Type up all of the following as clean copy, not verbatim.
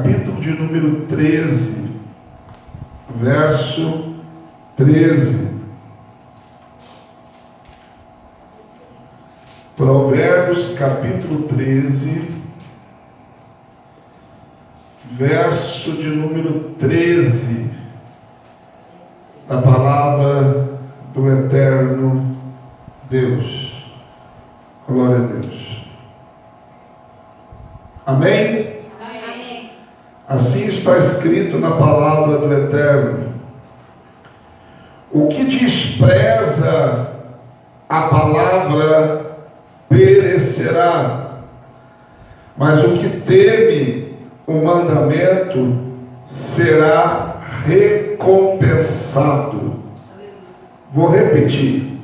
capítulo de número 13, verso 13. Provérbios, capítulo 13, verso de número 13, da palavra do eterno Deus. Glória a Deus. Amém? Amém. Assim está escrito na palavra do eterno: o que despreza a palavra perecerá, mas o que teme o mandamento será recompensado. Vou repetir.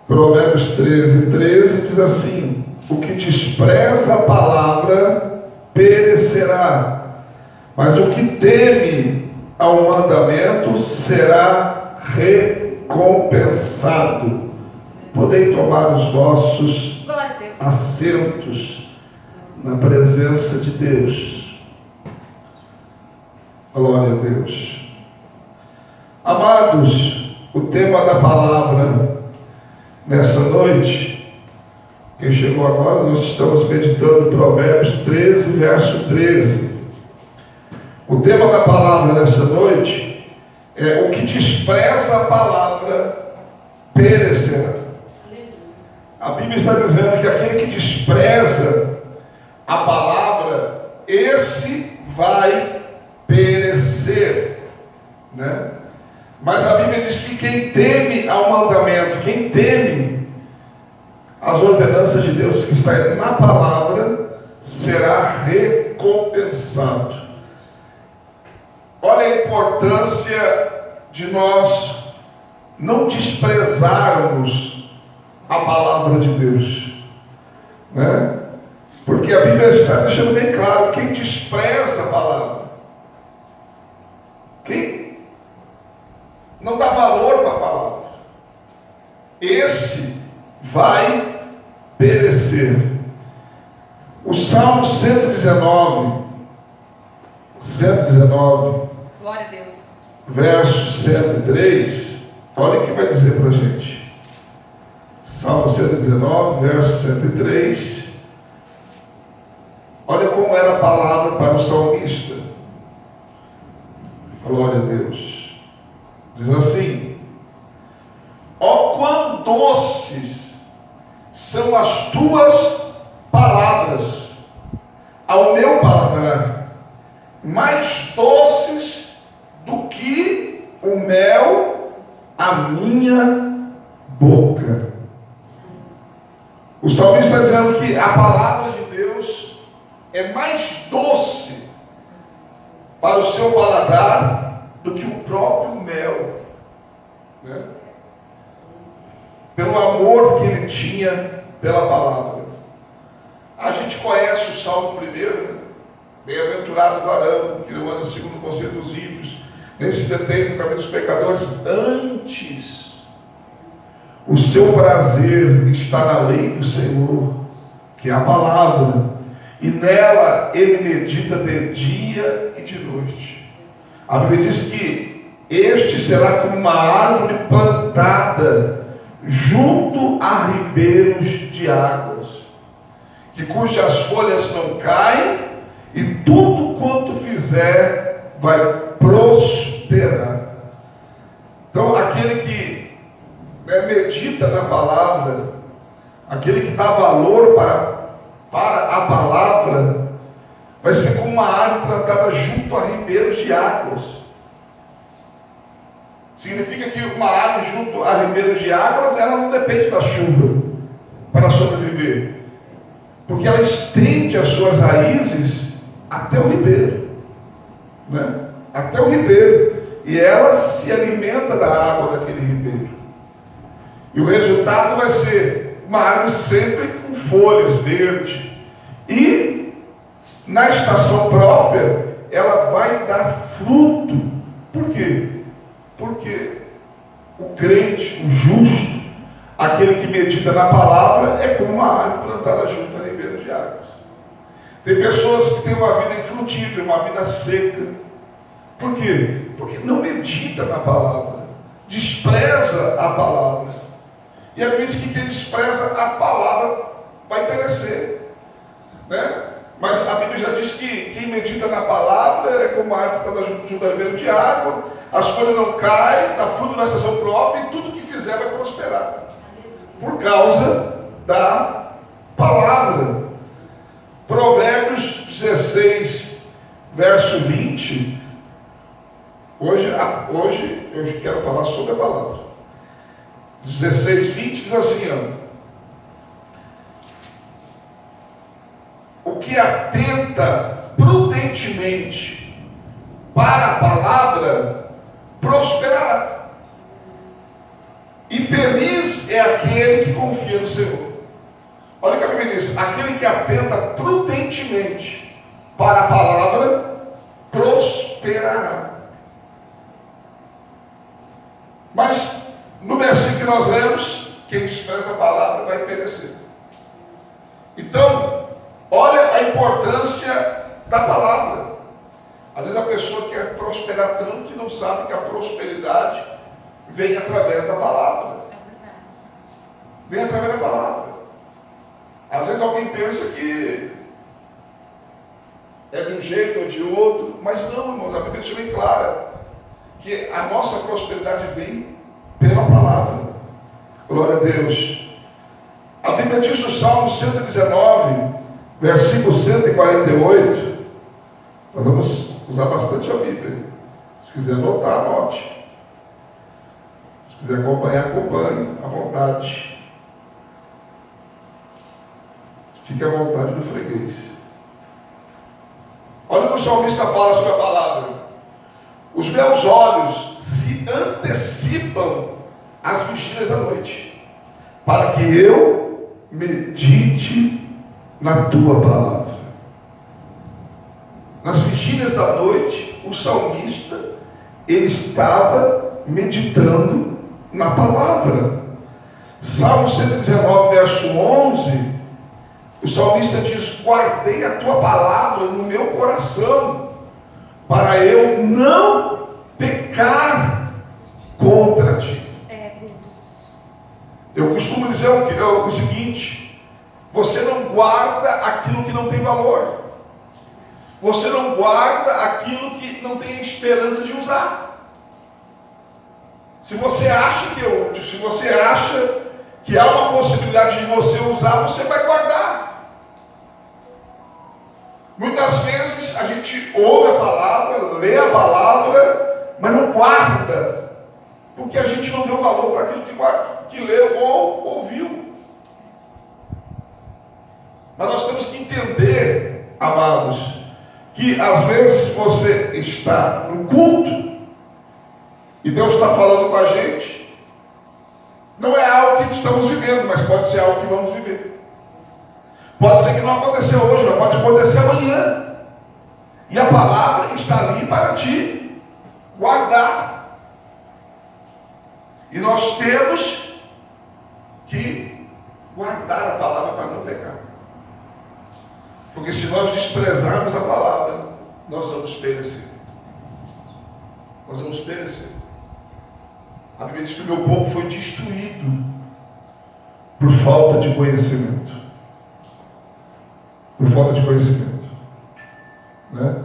Provérbios 13, 13 diz assim: o que despreza a palavra perecerá, mas o que teme ao mandamento será recompensado. Podem tomar os vossos assentos na presença de Deus. Glória a Deus. Amados, o tema da palavra nessa noite, quem chegou agora, nós estamos meditando Provérbios 13, verso 13. O tema da palavra nessa noite é: o que despreza a palavra perecerá. A Bíblia está dizendo que aquele que despreza a palavra, esse vai perecer, né? Mas a Bíblia diz que quem teme ao mandamento, quem teme as ordenanças de Deus que está na palavra, será recompensado. Olha a importância de nós não desprezarmos a palavra de Deus, né? Porque a Bíblia está deixando bem claro: quem despreza a palavra, quem não dá valor para a palavra, esse vai perecer. O Salmo 119, Glória a Deus. verso 103, olha o que vai dizer para a gente. Salmo 119, verso 103. Olha como era a palavra para o salmista. Glória a Deus. Diz assim: ó quão doces são as tuas palavras ao meu paladar, mais doces do que o mel à minha boca. O salmista está dizendo que a palavra de Deus é mais doce para o seu paladar do que o próprio mel, né? Pelo amor que ele tinha pela palavra. A gente conhece o Salmo primeiro, né? Bem-aventurado o Arão, que não anda segundo o conselho dos ímpios, nem se detém no caminho dos pecadores. Antes, o seu prazer está na lei do Senhor, que é a palavra, e nela ele medita de dia e de noite. A Bíblia diz que este será como uma árvore plantada junto a ribeiros de águas, que cujas folhas não caem, e tudo quanto fizer vai prosperar. Então, aquele que medita na palavra, aquele que dá valor para a palavra, vai ser como uma árvore plantada junto a ribeiros de águas. Significa que uma árvore junto a ribeiros de águas, ela não depende da chuva para sobreviver, porque ela estende as suas raízes até o ribeiro, né? Até o ribeiro, e ela se alimenta da água daquele ribeiro, e o resultado vai ser uma árvore sempre com folhas verdes, e na estação própria ela vai dar fruto. Por quê? Porque o crente, o justo, aquele que medita na palavra, é como uma árvore plantada junto a ribeiro de águas. Tem pessoas que têm uma vida infrutífera, uma vida seca. Por quê? Porque não medita na palavra, despreza a palavra. E a Bíblia diz que quem despreza a palavra vai perecer, né? Mas a Bíblia já diz que quem medita na palavra é como a árvore que está junto ao ribeiro de água, as folhas não caem, dá fruto na estação própria e tudo que fizer vai prosperar. Por causa da palavra. Provérbios 16, verso 20. Hoje eu quero falar sobre a palavra. 16, 20 diz assim, ó. O que atenta prudentemente para a palavra prosperará. E feliz é aquele que confia no Senhor. Olha o que a Bíblia diz: aquele que atenta prudentemente para a palavra prosperará. Mas no versículo que nós lemos, quem despreza a palavra vai perecer. Então, olha a importância da palavra. Às vezes a pessoa quer prosperar tanto e não sabe que a prosperidade vem através da palavra. Vem através da palavra. Às vezes alguém pensa que é de um jeito ou de outro, mas não, irmãos, a Bíblia deixa bem clara que a nossa prosperidade vem pela palavra. Glória a Deus. A Bíblia diz no Salmo 119, versículo 148, nós vamos usar bastante a Bíblia. Se quiser anotar, anote. Se quiser acompanhar, acompanhe, à vontade. Fique à vontade do freguês. Olha o que o salmista fala sobre a palavra. Os meus olhos se antecipam às vigílias da noite, para que eu medite na tua palavra. Nas vigílias da noite, o salmista, ele estava meditando na palavra. Salmo 119, verso 11, o salmista diz: guardei a tua palavra no meu coração, para eu não pecar contra ti. Eu costumo dizer o seguinte: você não guarda aquilo que não tem valor. Você não guarda aquilo que não tem esperança de usar. Se você acha que é útil, se você acha que há uma possibilidade de você usar, você vai guardar. Muitas vezes a gente ouve a palavra, lê a palavra, mas não guarda, porque a gente não deu valor para aquilo que leu ou ouviu. Mas nós temos que entender, amados, que às vezes você está no culto e Deus está falando com a gente. Não é algo que estamos vivendo, mas pode ser algo que vamos viver. Pode ser que não aconteceu hoje, mas pode acontecer amanhã. E a palavra está ali para te guardar. E nós temos que guardar a palavra para não pecar. Porque se nós desprezarmos a palavra, nós vamos perecer. Nós vamos perecer. A Bíblia diz que o meu povo foi destruído por falta de conhecimento. Por falta de conhecimento, né?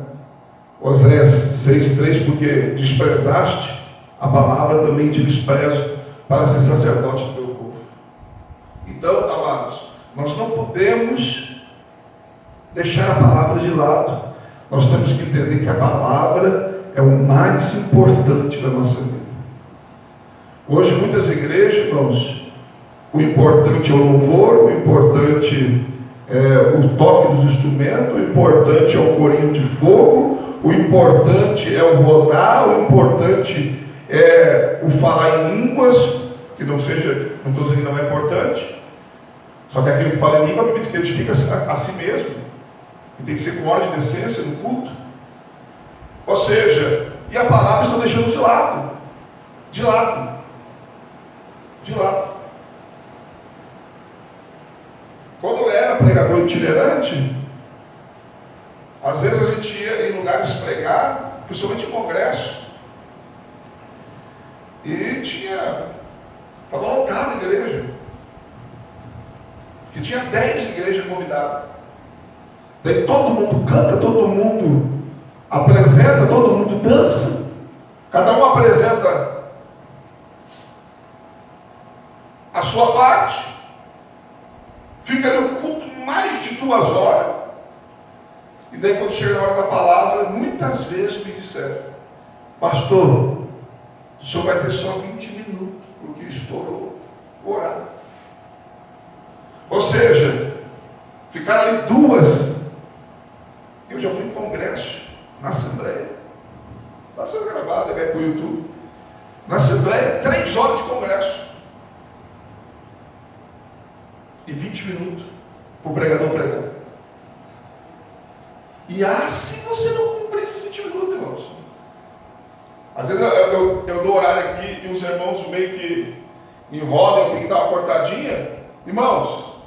Oséias 6,3: porque desprezaste a palavra, também te desprezo para ser sacerdote do teu povo. Então, amados, nós não podemos deixar a palavra de lado. Nós temos que entender que a palavra é o mais importante da nossa vida. Hoje, muitas igrejas, irmãos, o importante é o louvor, o importante o toque dos instrumentos, o importante é o corinho de fogo, o importante é o rodar, o importante é o falar em línguas, que não estou dizendo que não é importante, só que aquele que fala em língua, a Bíblia diz que edifica a si mesmo, e tem que ser com ordem de decência no culto. Ou seja, e a palavra está deixando de lado, de lado. Quando eu era pregador itinerante, Às vezes a gente ia em lugares pregar, principalmente em congresso, e estava lotada a igreja, e tinha 10 igrejas convidadas. Daí todo mundo canta, todo mundo apresenta, todo mundo dança, cada um apresenta a sua parte, fica ali o culto mais de 2 horas, e daí quando chega na hora da palavra, muitas vezes me disseram: pastor, o senhor vai ter só 20 minutos, porque estourou o horário. Ou seja, ficaram ali 2. Eu já fui em congresso, na Assembleia, está sendo gravado, vai para o YouTube, na Assembleia, 3 horas de congresso, e 20 minutos para o pregador pregar. E se você não cumprir esses 20 minutos, irmãos. Às vezes eu dou horário aqui e os irmãos meio que enrolam, eu tenho que dar uma cortadinha. Irmãos,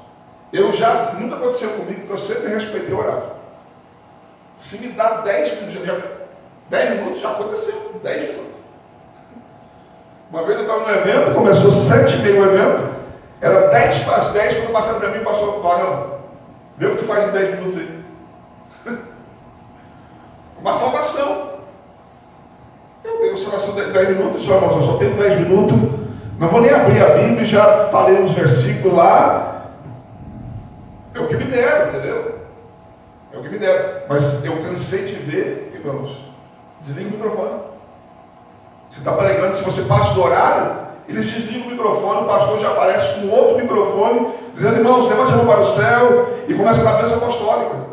nunca aconteceu comigo, porque eu sempre respeitei o horário. Se me dá 10 minutos, 10 minutos já aconteceu, 10 minutos. Uma vez eu estava no evento, começou 7h30 o evento, era 10 para as 10, quando passaram para mim, o pastor: Varão, vê o que tu faz em 10 minutos aí. Uma saudação. Eu dei uma saudação de 10 minutos, só, irmãos, eu só tenho 10 minutos, não vou nem abrir a Bíblia, já falei uns versículos lá, é o que me deram, entendeu? É o que me deram. Mas eu cansei de ver, irmãos, desliga o microfone. Você está pregando, se você passa do horário, eles desligam o microfone, o pastor já aparece com outro microfone, dizendo: irmãos, levante a mão para o céu, e começa a dar bênção apostólica.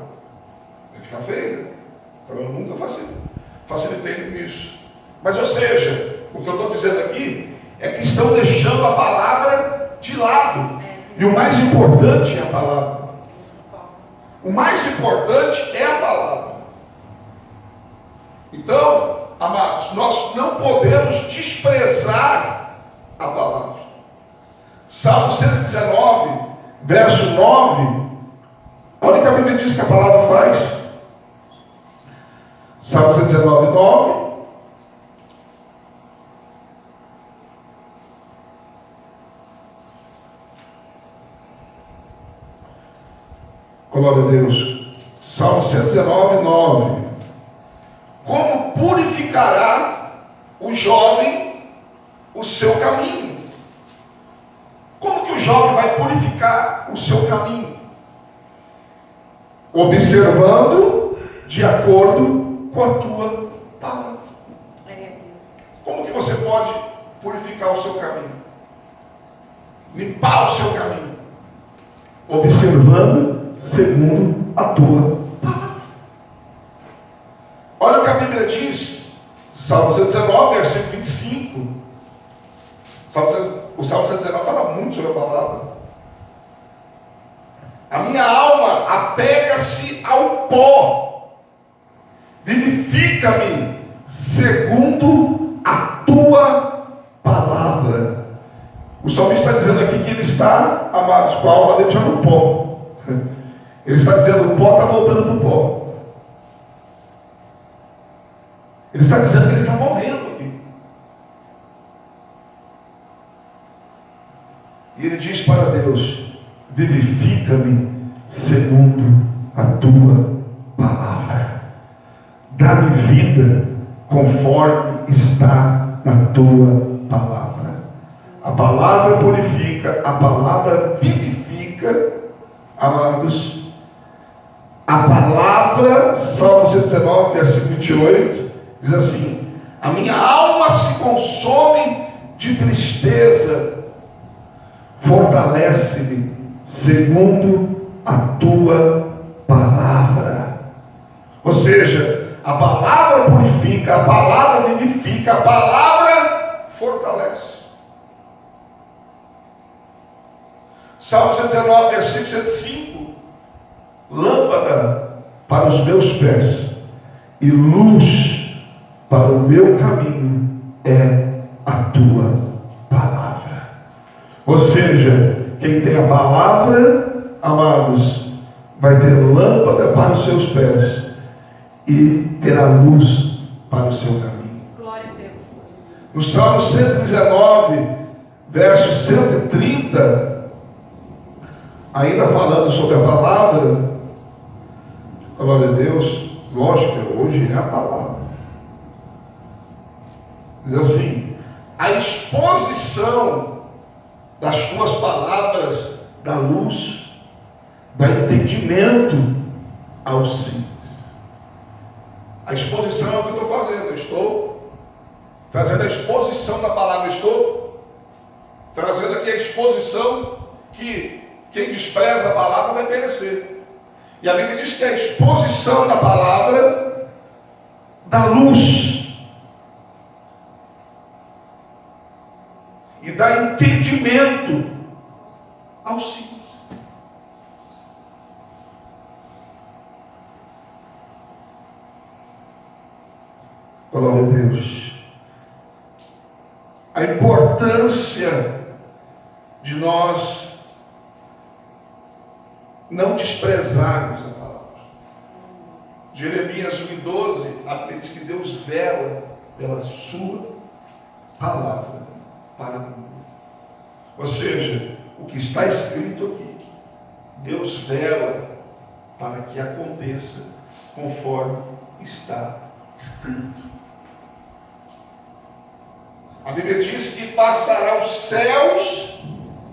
Fica feio, né? Então eu nunca facilitei nisso. Mas, ou seja, o que eu estou dizendo aqui é que estão deixando a palavra de lado. E o mais importante é a palavra. O mais importante é a palavra. Então, amados, nós não podemos desprezar a palavra. Salmo 119, verso 9. Olha o que a Bíblia diz que a palavra faz. Salmo 119, 9. Glória a Deus. Salmo 119, 9. Como purificará o jovem o seu caminho? Como que o jovem vai purificar o seu caminho? Observando de acordo com a tua palavra. Como que você pode purificar o seu caminho? Limpar o seu caminho? Observando segundo a tua palavra. Olha o que a Bíblia diz, Salmo 119, versículo 25. O Salmo 119 fala muito sobre a palavra. A minha alma apega-se ao pó, vivifica-me segundo a tua palavra. O salmista está dizendo aqui que ele está, amados, com a alma dele já no pó. Ele está dizendo: o pó está voltando para o pó. Ele está dizendo que ele está morrendo aqui. E ele diz para Deus: vivifica-me segundo a tua palavra. Dá-me vida conforme está na tua palavra. A palavra purifica, a palavra vivifica, amados. A palavra, Salmo 119, versículo 28, diz assim: a minha alma se consome de tristeza, fortalece-me segundo a tua palavra. Ou seja, a palavra purifica, a palavra vivifica, a palavra fortalece. Salmo 119, versículo 105. Lâmpada para os meus pés e luz para o meu caminho é a tua palavra. Ou seja, quem tem a palavra, amados, vai ter lâmpada para os seus pés e terá luz para o seu caminho. Glória a Deus. No Salmo 119, verso 130, ainda falando sobre a palavra, glória a Deus, lógico, hoje é a palavra. Diz assim: a exposição das tuas palavras dá luz, dá entendimento aos simples. A exposição é o que eu estou fazendo. Eu estou trazendo a exposição da palavra. Eu estou trazendo aqui a exposição que quem despreza a palavra vai perecer. E a Bíblia diz que a exposição da palavra dá luz e dá entendimento aos simples. Glória a Deus. A importância de nós não desprezarmos a palavra. Jeremias 1:12, a Bíblia diz que Deus vela pela sua palavra para cumprir. Ou seja, o que está escrito aqui, Deus vela para que aconteça conforme está escrito. A Bíblia diz que passará os céus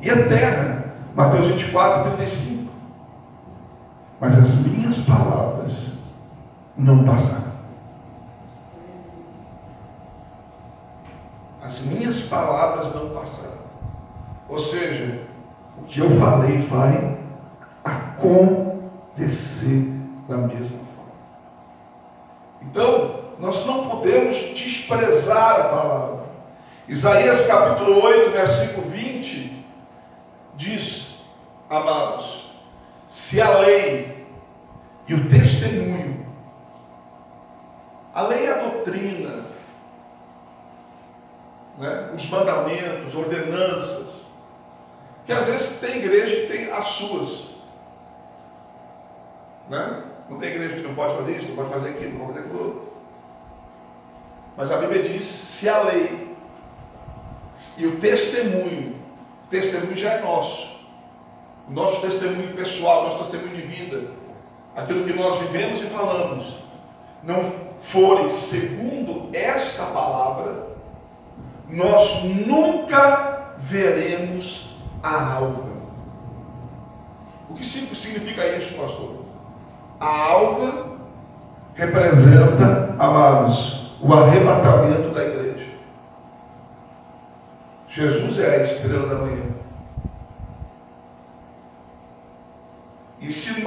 e a terra. Mateus 24:35. Mas as minhas palavras não passarão. As minhas palavras não passarão. Ou seja, o que eu falei vai acontecer da mesma forma. Então, nós não podemos desprezar a palavra. Isaías capítulo 8, versículo 20, diz, amados, se a lei e o testemunho, a lei é a doutrina, né? Os mandamentos, ordenanças, que às vezes tem igreja que tem as suas, né? Não tem igreja que não pode fazer isso, não pode fazer aquilo, não pode fazer aquilo outro. Mas a Bíblia diz, se a lei e o testemunho já é nosso, o nosso testemunho pessoal, nosso testemunho de vida, aquilo que nós vivemos e falamos, não forem segundo esta palavra, nós nunca veremos a alva. O que significa isso, pastor? A alva representa, amados, o arrebatamento da igreja. Jesus é a estrela da manhã. E se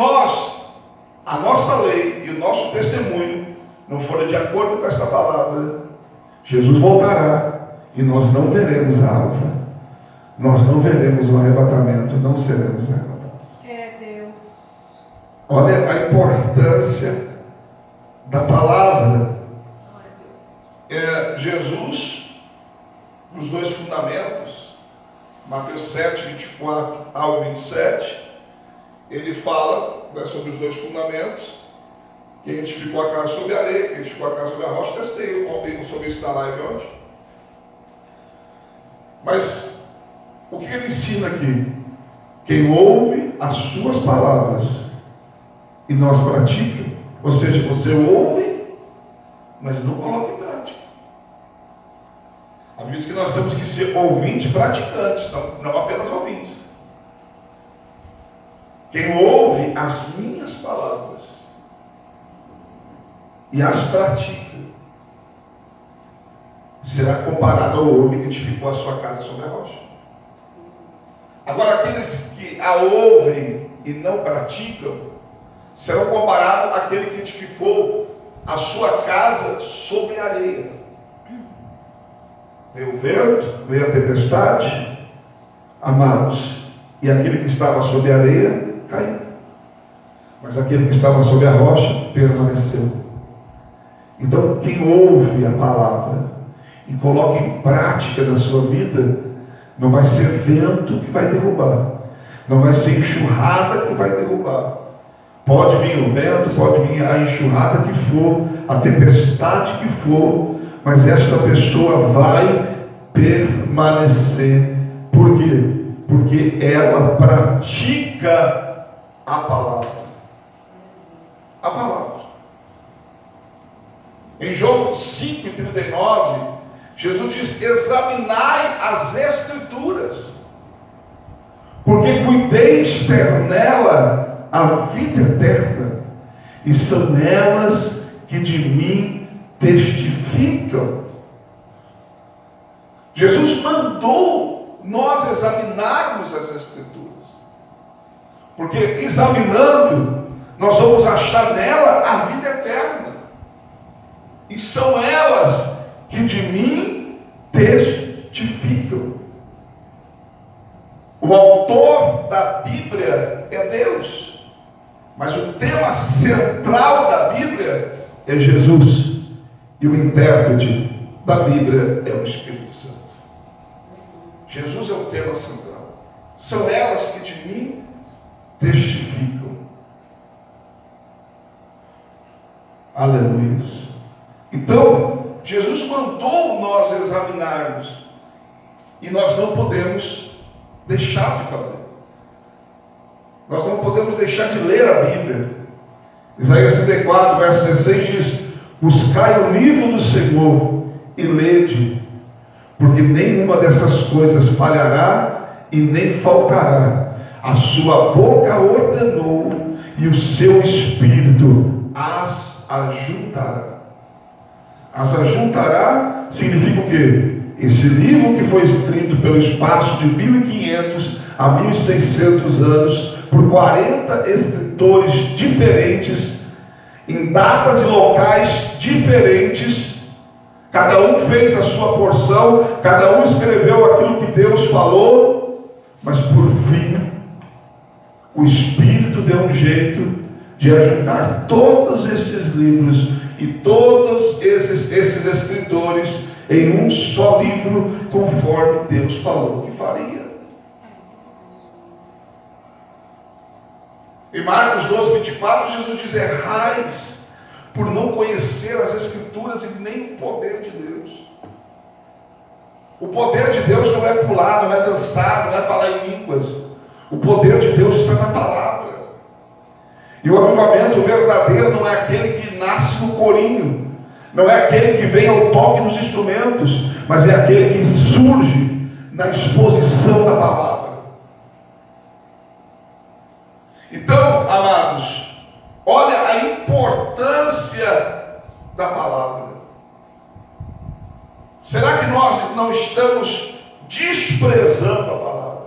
a nossa lei e o nosso testemunho não forem de acordo com esta palavra, Jesus voltará e nós não veremos a alva. Nós não veremos o arrebatamento, não seremos arrebatados. É Deus. Olha a importância da palavra. Glória a Deus. Jesus, nos dois fundamentos, Mateus 7, 24 ao 27, ele fala, né, sobre os dois fundamentos, que edificou a casa sobre a areia, que edificou a casa sobre a rocha. Testei sobre isso na live ontem. Mas o que ele ensina aqui? Quem ouve as suas palavras e não as pratica, ou seja, você ouve, mas não coloca em prática. A Bíblia diz que nós temos que ser ouvintes praticantes, não apenas ouvintes. Quem ouve as minhas palavras e as pratica será comparado ao homem que edificou a sua casa sobre a rocha. Agora, aqueles que a ouvem e não praticam serão comparados àquele que edificou a sua casa sobre a areia. Veio o vento, veio a tempestade, amados, e aquele que estava sobre a areia caiu, mas aquele que estava sobre a rocha permaneceu. Então, quem ouve a palavra e coloca em prática na sua vida, não vai ser vento que vai derrubar, não vai ser enxurrada que vai derrubar, Pode vir o vento, pode vir a enxurrada que for, a tempestade que for, mas esta pessoa vai permanecer. Por quê? Porque ela pratica a palavra. A palavra. Em João 5,39, Jesus diz: examinai as Escrituras, porque cuideis ter nela a vida eterna, e são elas que de mim testificam. Jesus mandou nós examinarmos as Escrituras, porque examinando, nós vamos achar nela a vida eterna, e são elas que de mim testificam. O autor da Bíblia é Deus, mas o tema central da Bíblia é Jesus, e o intérprete da Bíblia é o Espírito Santo. Jesus é o tema central. São elas que de mim testificam. Aleluia. Então, Jesus mandou nós examinarmos, e nós não podemos deixar de fazer. Nós não podemos deixar de ler a Bíblia. Isaías 34, verso 16 diz: buscai o livro do Senhor e lede, porque nenhuma dessas coisas falhará e nem faltará. A sua boca ordenou e o seu espírito as ajuntará. As ajuntará significa o quê? Esse livro que foi escrito pelo espaço de 1500 a 1600 anos, por 40 escritores diferentes, em datas e locais diferentes, cada um fez a sua porção, cada um escreveu aquilo que Deus falou, mas por fim, o Espírito deu um jeito de ajuntar todos esses livros e todos esses escritores em um só livro, conforme Deus falou que faria. Em Marcos 12, 24, Jesus diz: errais por não conhecer as Escrituras e nem o poder de Deus. O poder de Deus não é pular, não é dançar, não é falar em línguas. O poder de Deus está na palavra. E o avivamento verdadeiro não é aquele que nasce no corinho, não é aquele que vem ao toque dos instrumentos, mas é aquele que surge na exposição da palavra. Então, amados, olha a importância da palavra. Será que nós não estamos desprezando a palavra?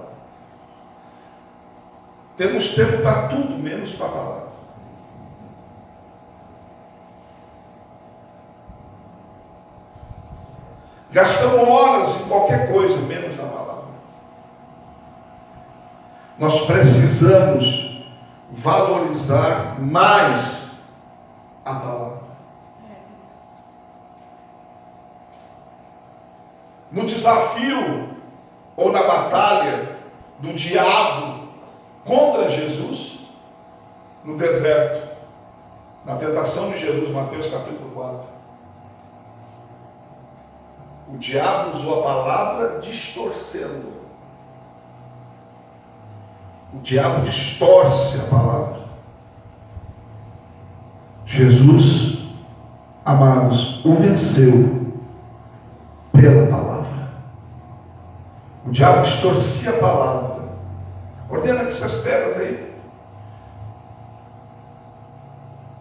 Temos tempo para tudo, menos para a palavra. Gastamos horas em qualquer coisa, menos na palavra. Nós precisamos valorizar mais a palavra. No desafio ou na batalha do diabo contra Jesus, no deserto, na tentação de Jesus, Mateus capítulo 4, o diabo usou a palavra distorcendo. O diabo distorce a palavra. Jesus, amados, o venceu pela palavra. O diabo distorcia a palavra. Ordena que essas pedras aí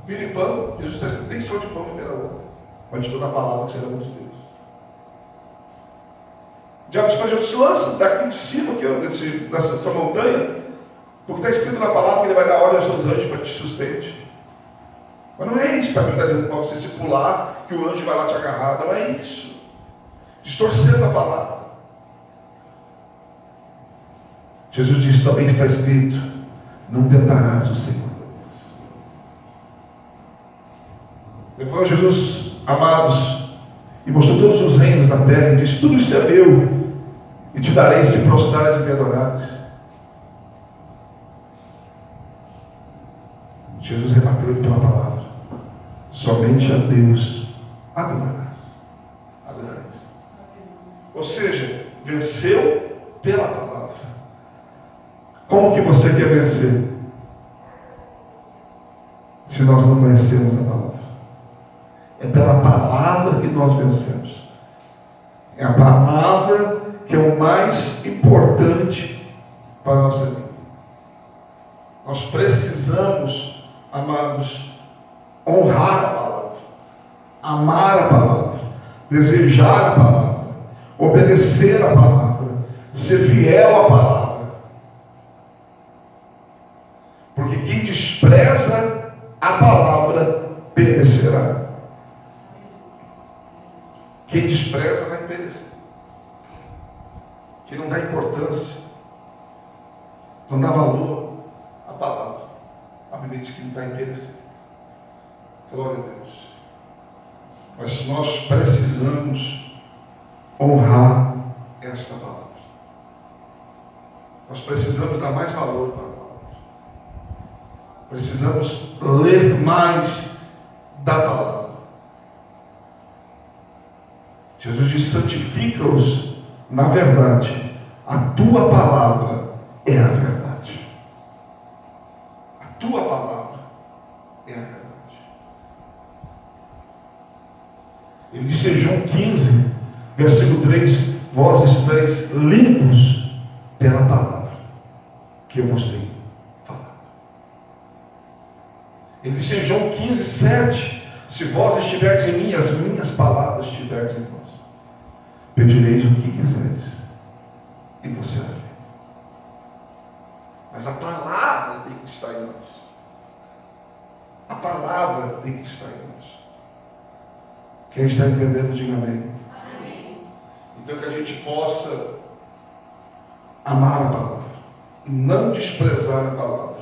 virem pão. Jesus está dizendo: nem só de pão viverá o homem, mas de toda a palavra que será de Deus. O diabo diz para Jesus: se lança daqui de cima, aqui, dessa montanha, porque está escrito na palavra que ele vai dar ordem aos seus anjos para que te sustente. Mas não é isso que a Bíblia está dizendo para você se pular, que o anjo vai lá te agarrar. Não é isso. Distorcendo a palavra. Jesus disse: também está escrito: não tentarás o Senhor teu Deus. Levou Jesus, amados, e mostrou todos os reinos da terra, e disse: tudo isso é meu, e te darei se prostrares e me adorares. Jesus rebateu ele pela palavra. Somente a Deus adorarás. Adorarás. Ou seja, venceu pela palavra. Como que você quer vencer? Se nós não conhecemos a palavra. É pela palavra que nós vencemos. É a palavra que é o mais importante para a nossa vida. Nós precisamos, amados, honrar a palavra, amar a palavra, desejar a palavra, obedecer a palavra, ser fiel à palavra. Porque quem despreza a palavra perecerá. Quem despreza vai perecer. Quem não dá importância, não dá valor à palavra, a Bíblia diz que ele vai perecer. Glória a Deus. Mas nós precisamos honrar esta palavra. Nós precisamos dar mais valor para a palavra. Precisamos ler mais da palavra. Jesus diz: santifica-os na verdade. A tua palavra é a verdade. A tua palavra é a verdade. Ele diz em João 15, versículo 3: vós estáis limpos pela palavra que eu vos tenho falado. Ele diz em João 15, 7: se vós estiverdes em mim, as minhas palavras estiverdes em vós, pedireis o que quiseres, e você será feito. Mas a palavra tem que estar em nós. A palavra tem que estar em nós. Quem está entendendo, diga amém. Amém. Então que a gente possa amar a palavra e não desprezar a palavra.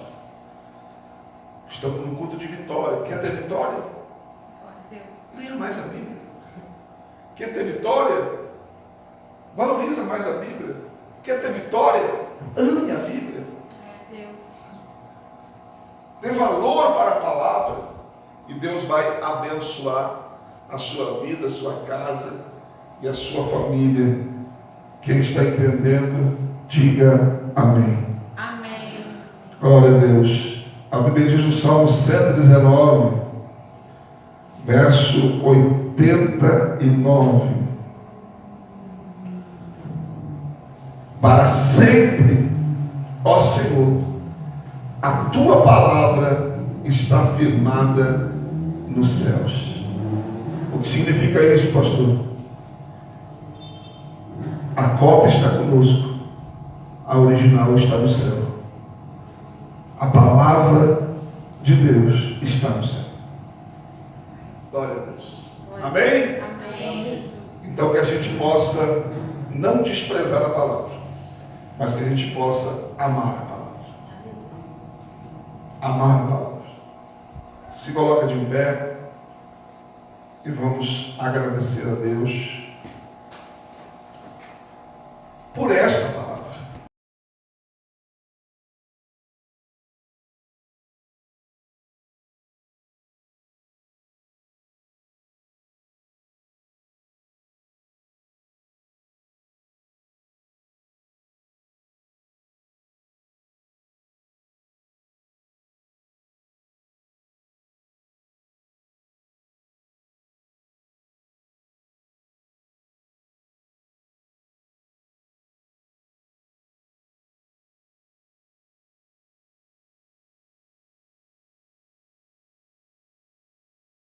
Estamos no culto de vitória. Quer ter vitória? Glória a Deus. Leia mais a Bíblia. Quer ter vitória? Valoriza mais a Bíblia. Quer ter vitória? Ame a Bíblia. Deus. Dê valor para a palavra. E Deus vai abençoar a sua vida, a sua casa e a sua família. Quem está entendendo, diga amém. Amém. Glória a Deus. A Bíblia diz no Salmo 119, verso 89: para sempre, ó Senhor, a tua palavra está firmada nos céus. O que significa isso, pastor? A cópia está conosco, a original está no céu. A palavra de Deus está no céu. Glória a Deus. Amém? Amém, Jesus. Então que a gente possa não desprezar a palavra, mas que a gente possa amar a palavra. Amar a palavra. Se coloca de pé e vamos agradecer a Deus.